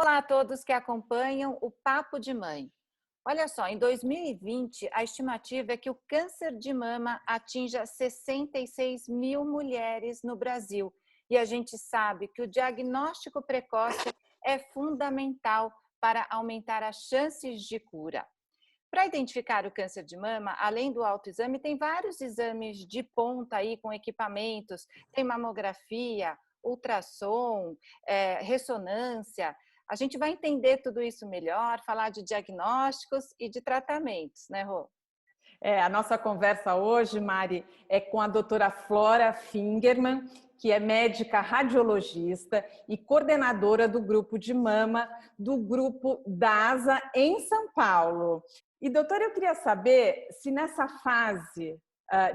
Olá a todos que acompanham o Papo de Mãe. Olha só, em 2020, a estimativa é que o câncer de mama atinja 66 mil mulheres no Brasil. E a gente sabe que o diagnóstico precoce é fundamental para aumentar as chances de cura. Para identificar o câncer de mama, além do autoexame, tem vários exames de ponta aí com equipamentos, tem mamografia, ultrassom, ressonância. A gente vai entender tudo isso melhor, falar de diagnósticos e de tratamentos, né, Rô? A nossa conversa hoje, Mari, é com a doutora Flora Fingerman, que é médica radiologista e coordenadora do grupo de mama do grupo DASA em São Paulo. E, doutora, eu queria saber se nessa fase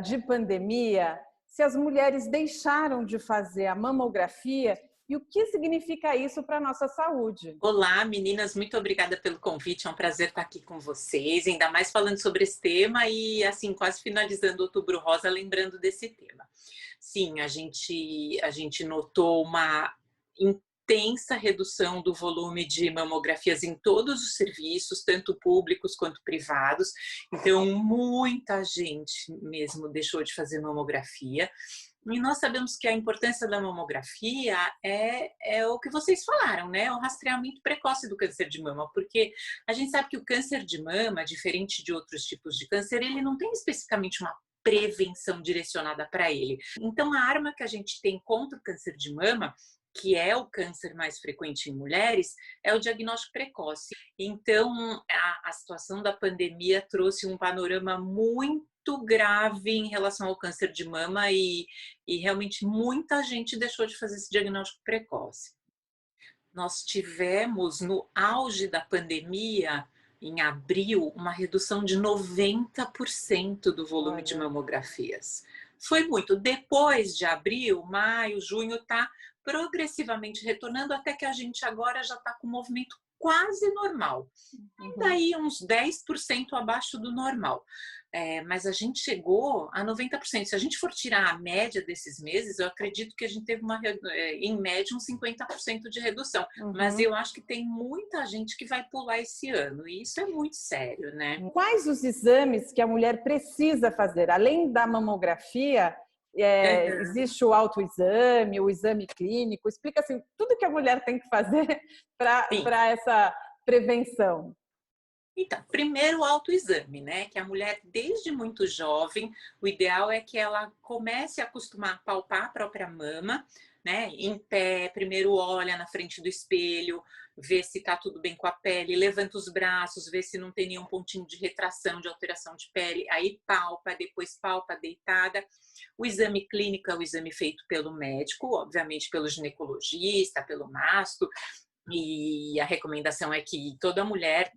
de pandemia, se as mulheres deixaram de fazer a mamografia e o que significa isso para a nossa saúde. Olá, meninas, muito obrigada pelo convite, é um prazer estar aqui com vocês, ainda mais falando sobre esse tema e, assim, quase finalizando o Outubro Rosa, lembrando desse tema. Sim, a gente notou uma intensa redução do volume de mamografias em todos os serviços, tanto públicos quanto privados, então muita gente mesmo deixou de fazer mamografia. E nós sabemos que a importância da mamografia é o que vocês falaram, né? O rastreamento precoce do câncer de mama, porque a gente sabe que o câncer de mama, diferente de outros tipos de câncer, ele não tem especificamente uma prevenção direcionada para ele. Então, a arma que a gente tem contra o câncer de mama, que é o câncer mais frequente em mulheres, é o diagnóstico precoce. Então, a situação da pandemia trouxe um panorama muito grave em relação ao câncer de mama e realmente muita gente deixou de fazer esse diagnóstico precoce. Nós tivemos, no auge da pandemia, em abril, uma redução de 90% do volume de mamografias. Foi muito. Depois de abril, maio, junho, está progressivamente retornando, até que a gente agora já está com um movimento quase normal. Ainda aí uns 10% abaixo do normal. Mas a gente chegou a 90%. Se a gente for tirar a média desses meses, eu acredito que a gente teve em média, uns 50% de redução. Mas eu acho que tem muita gente que vai pular esse ano, e isso é muito sério, né? Quais os exames que a mulher precisa fazer? Além da mamografia, existe o autoexame, o exame clínico? Explica assim, tudo que a mulher tem que fazer para essa prevenção. Então, primeiro o autoexame, né? Que a mulher, desde muito jovem, o ideal é que ela comece a acostumar a palpar a própria mama, né? Em pé, primeiro olha na frente do espelho, vê se tá tudo bem com a pele, levanta os braços, vê se não tem nenhum pontinho de retração, de alteração de pele, aí palpa, depois palpa deitada. O exame clínico é o exame feito pelo médico, obviamente pelo ginecologista, pelo mastro. E a recomendação é que toda mulher,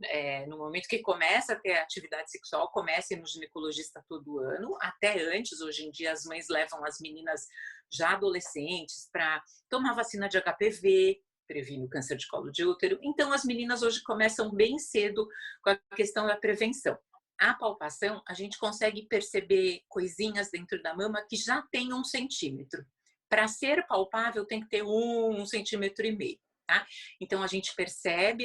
no momento que começa a ter atividade sexual, comece no ginecologista todo ano, até antes. Hoje em dia as mães levam as meninas já adolescentes para tomar vacina de HPV, previne o câncer de colo de útero. Então as meninas hoje começam bem cedo com a questão da prevenção. A palpação, a gente consegue perceber coisinhas dentro da mama que já tem 1 centímetro. Para ser palpável tem que ter 1,5 centímetros. Tá? Então a gente percebe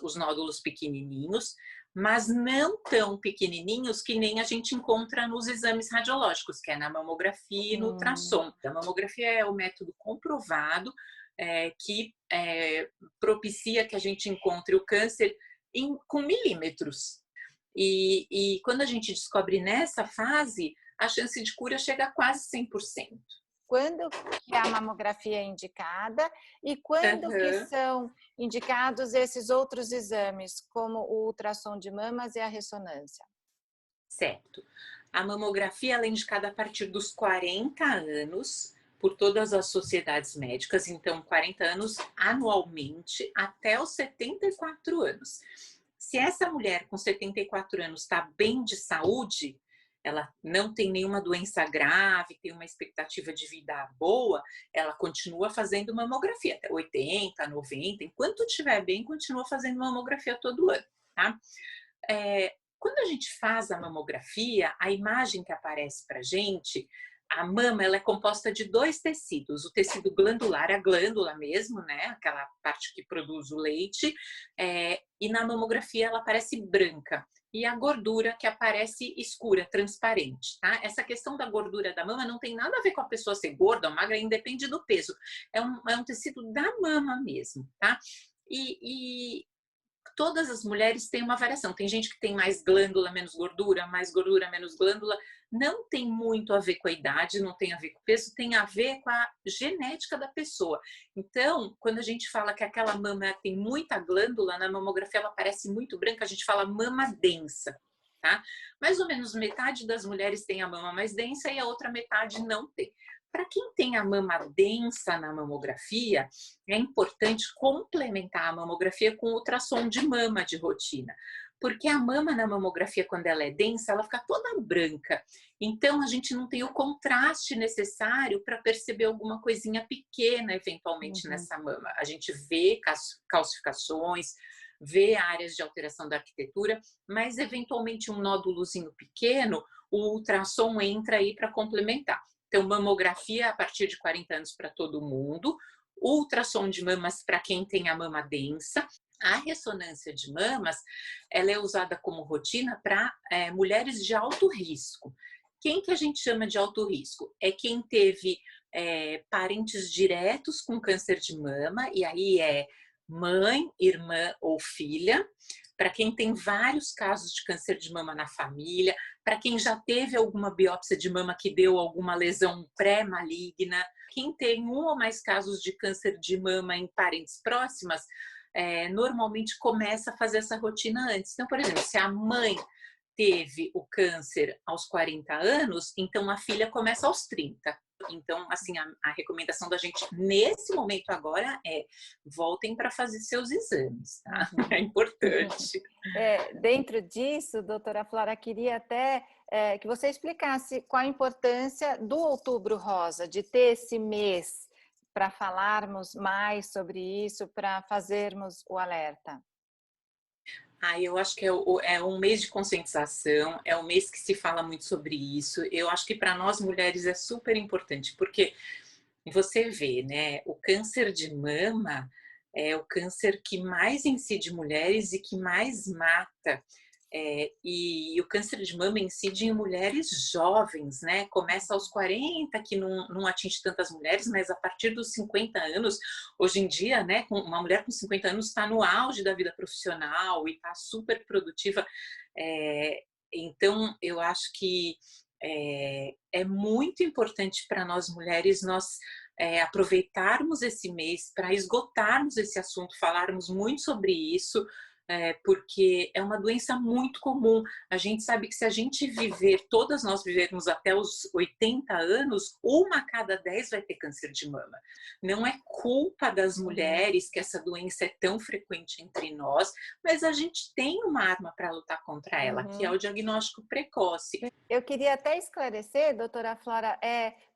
os nódulos pequenininhos, mas não tão pequenininhos que nem a gente encontra nos exames radiológicos, que é na mamografia e no ultrassom. A mamografia é o método comprovado que propicia que a gente encontre o câncer com milímetros. E quando a gente descobre nessa fase, a chance de cura chega a quase 100%. Quando que a mamografia é indicada e quando que são indicados esses outros exames, como o ultrassom de mamas e a ressonância? Certo. A mamografia ela é indicada a partir dos 40 anos por todas as sociedades médicas, então 40 anos anualmente até os 74 anos. Se essa mulher com 74 anos está bem de saúde, ela não tem nenhuma doença grave, tem uma expectativa de vida boa, ela continua fazendo mamografia até 80, 90, enquanto estiver bem, continua fazendo mamografia todo ano, tá? Quando a gente faz a mamografia, a imagem que aparece pra gente, A mama, ela é composta de dois tecidos, o tecido glandular, a glândula mesmo, né, aquela parte que produz o leite, e na mamografia ela aparece branca, e a gordura que aparece escura, transparente, tá? Essa questão da gordura da mama não tem nada a ver com a pessoa ser gorda ou magra, independe do peso, é um tecido da mama mesmo, tá? E todas as mulheres têm uma variação. Tem gente que tem mais glândula, menos gordura, mais gordura, menos glândula. Não tem muito a ver com a idade, não tem a ver com o peso, tem a ver com a genética da pessoa. Então, quando a gente fala que aquela mama tem muita glândula, na mamografia ela parece muito branca, a gente fala mama densa, tá? Mais ou menos metade das mulheres tem a mama mais densa e a outra metade não tem. Para quem tem a mama densa na mamografia, é importante complementar a mamografia com ultrassom de mama de rotina. Porque a mama na mamografia, quando ela é densa, ela fica toda branca. Então, a gente não tem o contraste necessário para perceber alguma coisinha pequena, eventualmente, nessa mama. A gente vê calcificações, vê áreas de alteração da arquitetura, mas, eventualmente, um nódulozinho pequeno, o ultrassom entra aí para complementar. Então, mamografia a partir de 40 anos para todo mundo, ultrassom de mamas para quem tem a mama densa. A ressonância de mamas, ela é usada como rotina para mulheres de alto risco. Quem que a gente chama de alto risco? É quem teve parentes diretos com câncer de mama, e aí é mãe, irmã ou filha. Para quem tem vários casos de câncer de mama na família, para quem já teve alguma biópsia de mama que deu alguma lesão pré-maligna, quem tem um ou mais casos de câncer de mama em parentes próximas, normalmente começa a fazer essa rotina antes. Então, por exemplo, se a mãe teve o câncer aos 40 anos, então a filha começa aos 30. Então, assim, a recomendação da gente nesse momento agora é voltem para fazer seus exames, tá? É importante. Dentro disso, doutora Flora, queria até que você explicasse qual a importância do Outubro Rosa, de ter esse mês para falarmos mais sobre isso, para fazermos o alerta. Eu acho que é um mês de conscientização, é um mês que se fala muito sobre isso. Eu acho que para nós mulheres é super importante, porque você vê, né, o câncer de mama é o câncer que mais incide mulheres e que mais mata. E o câncer de mama incide em mulheres jovens, né? Começa aos 40, que não atinge tantas mulheres, mas a partir dos 50 anos, hoje em dia, né? Uma mulher com 50 anos está no auge da vida profissional e está super produtiva. Então, eu acho que é muito importante para nós mulheres aproveitarmos esse mês para esgotarmos esse assunto, falarmos muito sobre isso, porque é uma doença muito comum. A gente sabe que se a gente todas nós vivermos até os 80 anos, 1 a cada 10 vai ter câncer de mama. Não é culpa das mulheres que essa doença é tão frequente entre nós, mas a gente tem uma arma para lutar contra ela, que é o diagnóstico precoce. Eu queria até esclarecer, doutora Flora,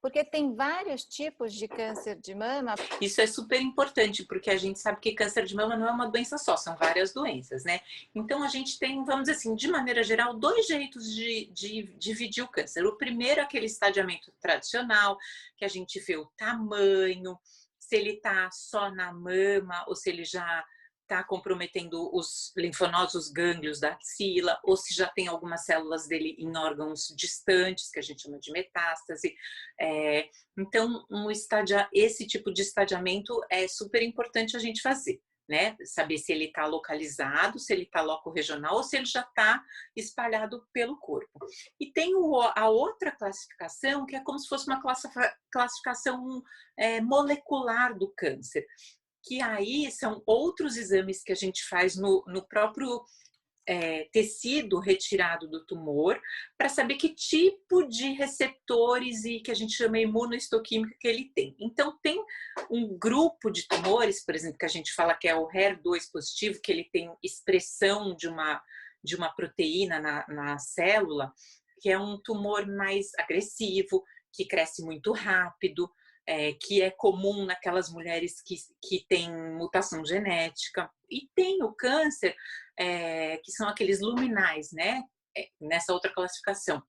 porque tem vários tipos de câncer de mama. Isso é super importante, porque a gente sabe que câncer de mama não é uma doença só, são várias doenças, né? Então, a gente tem, vamos dizer assim, de maneira geral, 2 jeitos de dividir o câncer. O primeiro é aquele estadiamento tradicional, que a gente vê o tamanho, se ele está só na mama ou se ele já está comprometendo os linfonodos, os gânglios da axila, ou se já tem algumas células dele em órgãos distantes, que a gente chama de metástase. Então, esse tipo de estadiamento é super importante a gente fazer, né? Saber se ele está localizado, se ele está loco-regional ou se ele já está espalhado pelo corpo. E tem a outra classificação, que é como se fosse uma classificação molecular do câncer, que aí são outros exames que a gente faz no próprio tecido retirado do tumor, para saber que tipo de receptores e que a gente chama imunohistoquímica que ele tem. Então, tem um grupo de tumores, por exemplo, que a gente fala que é o HER2 positivo, que ele tem expressão de uma proteína na célula, que é um tumor mais agressivo, que cresce muito rápido, que é comum naquelas mulheres que têm mutação genética. E tem o câncer, que são aqueles luminais, né? nessa outra classificação,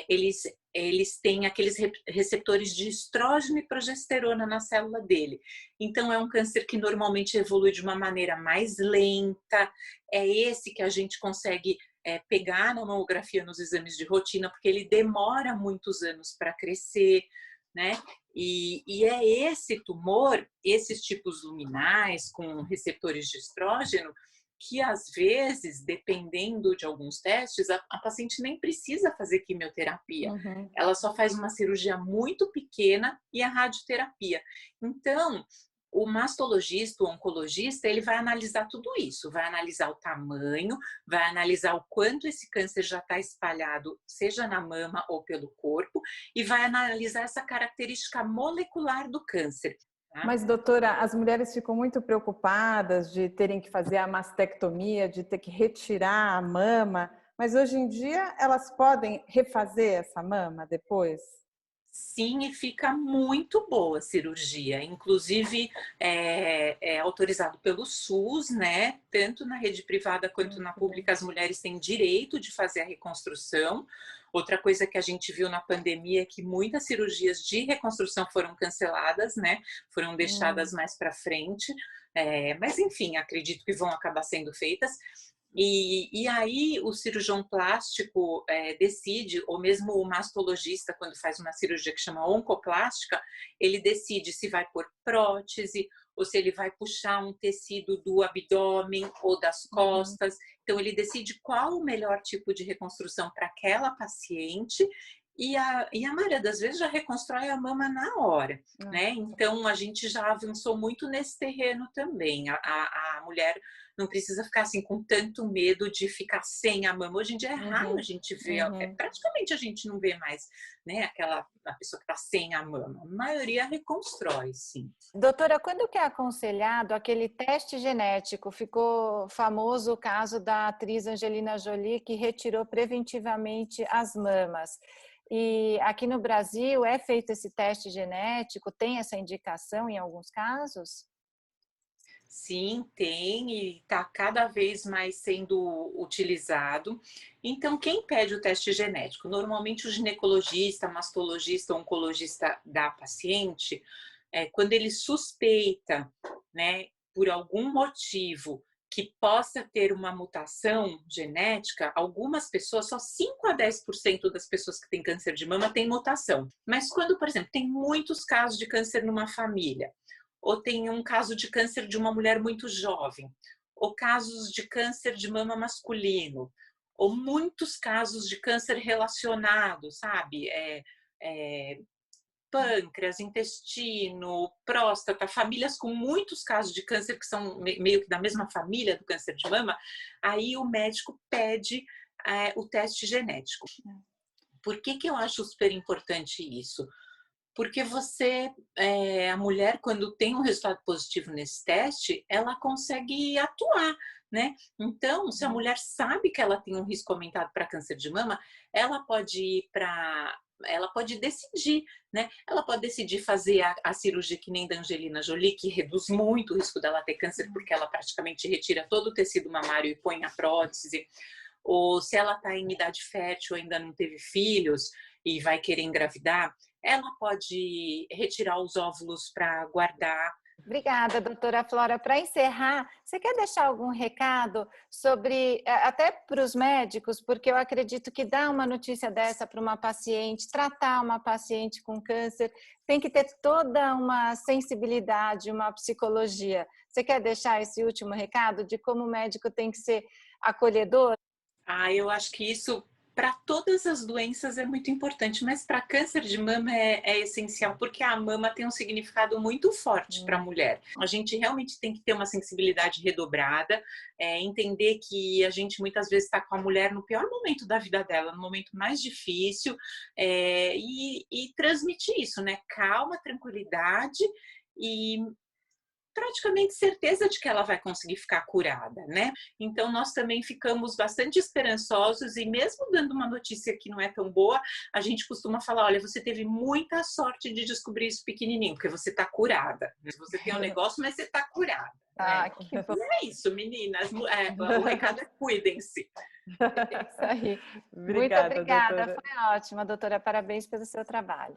eles têm aqueles receptores de estrógeno e progesterona na célula dele. Então, é um câncer que normalmente evolui de uma maneira mais lenta. É esse que a gente consegue pegar na mamografia nos exames de rotina, porque ele demora muitos anos para crescer, né? E é esse tumor, esses tipos luminais com receptores de estrógeno, que às vezes, dependendo de alguns testes, a paciente nem precisa fazer quimioterapia. Uhum. Ela só faz uma cirurgia muito pequena e a radioterapia. Então, o mastologista, o oncologista, ele vai analisar tudo isso, vai analisar o tamanho, vai analisar o quanto esse câncer já está espalhado, seja na mama ou pelo corpo, e vai analisar essa característica molecular do câncer. Tá? Mas, doutora, as mulheres ficam muito preocupadas de terem que fazer a mastectomia, de ter que retirar a mama, mas hoje em dia elas podem refazer essa mama depois? Sim, e fica muito boa a cirurgia. Inclusive, é autorizado pelo SUS, né? Tanto na rede privada quanto na pública, as mulheres têm direito de fazer a reconstrução. Outra coisa que a gente viu na pandemia é que muitas cirurgias de reconstrução foram canceladas, né? Foram deixadas mais para frente. Mas, enfim, acredito que vão acabar sendo feitas. E aí o cirurgião plástico decide, ou mesmo o mastologista, quando faz uma cirurgia que chama oncoplástica, ele decide se vai pôr prótese, ou se ele vai puxar um tecido do abdômen ou das costas. Então, ele decide qual o melhor tipo de reconstrução para aquela paciente, e a maioria das vezes já reconstrói a mama na hora, né? Então, a gente já avançou muito nesse terreno também. A mulher não precisa ficar assim com tanto medo de ficar sem a mama. Hoje em dia é raro a gente ver, praticamente a gente não vê mais, né, a pessoa que está sem a mama. A maioria reconstrói, sim. Doutora, quando que é aconselhado aquele teste genético? Ficou famoso o caso da atriz Angelina Jolie, que retirou preventivamente as mamas. E aqui no Brasil é feito esse teste genético? Tem essa indicação em alguns casos? Sim, tem e está cada vez mais sendo utilizado. Então, quem pede o teste genético? Normalmente o ginecologista, mastologista, oncologista da paciente, quando ele suspeita, né, por algum motivo que possa ter uma mutação genética, algumas pessoas, só 5 a 10% das pessoas que têm câncer de mama têm mutação. Mas quando, por exemplo, tem muitos casos de câncer numa família, ou tem um caso de câncer de uma mulher muito jovem, ou casos de câncer de mama masculino, ou muitos casos de câncer relacionado, sabe? Pâncreas, intestino, próstata, famílias com muitos casos de câncer que são meio que da mesma família do câncer de mama, aí o médico pede o teste genético. Por que eu acho super importante isso? Porque a mulher, quando tem um resultado positivo nesse teste, ela consegue atuar, né? Então, se a mulher sabe que ela tem um risco aumentado para câncer de mama, ela pode decidir, né? Ela pode decidir fazer a cirurgia que nem da Angelina Jolie, que reduz muito o risco dela ter câncer, porque ela praticamente retira todo o tecido mamário e põe a prótese. Ou se ela está em idade fértil, ainda não teve filhos e vai querer engravidar, ela pode retirar os óvulos para guardar. Obrigada, doutora Flora. Para encerrar, você quer deixar algum recado sobre, até para os médicos, porque eu acredito que dar uma notícia dessa para uma paciente, tratar uma paciente com câncer, tem que ter toda uma sensibilidade, uma psicologia. Você quer deixar esse último recado de como o médico tem que ser acolhedor? Eu acho que isso para todas as doenças é muito importante, mas para câncer de mama é essencial, porque a mama tem um significado muito forte para a mulher. A gente realmente tem que ter uma sensibilidade redobrada, entender que a gente muitas vezes está com a mulher no pior momento da vida dela, no momento mais difícil, e transmitir isso, né? Calma, tranquilidade e praticamente certeza de que ela vai conseguir ficar curada, né? Então, nós também ficamos bastante esperançosos e mesmo dando uma notícia que não é tão boa, a gente costuma falar, olha, você teve muita sorte de descobrir isso pequenininho, porque você está curada. Você tem um negócio, mas você está curada. Ah, Né? que bom. E é isso, meninas. O recado é cuidem-se. É isso aí. Muito Obrigada, obrigada, doutora. foi ótima, doutora. Parabéns pelo seu trabalho.